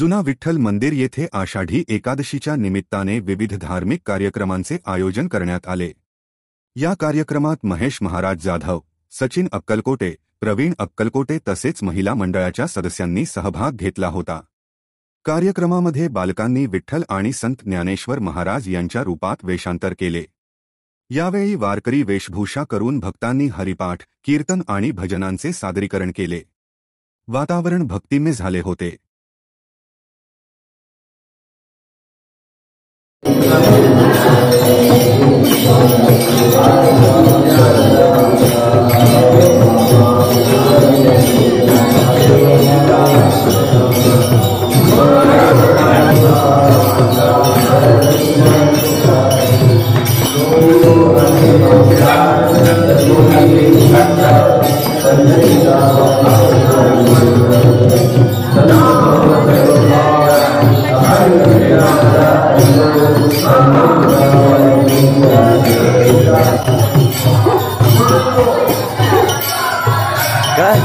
जुना विठ्ठल मंदिर येथे आषाढी एकादशीच्या निमित्ताने विविध धार्मिक कार्यक्रमांचे आयोजन करण्यात आले। या कार्यक्रमात महेश महाराज जाधव, सचिन अक्कलकोटे, प्रवीण अक्कलकोटे तसेच महिला मंडळाच्या सदस्यांनी सहभाग घेतला होता। कार्यक्रमामध्ये बालकांनी विठ्ठल आणि संत ज्ञानेश्वर महाराज यांच्या रूपात वेषांतर केले। यावेळी वारकरी वेशभूषा करून भक्तांनी हरिपाठ, कीर्तन आणि भजनांचे सादरीकरण केले। वातावरण भक्तिमय झाले होते। काय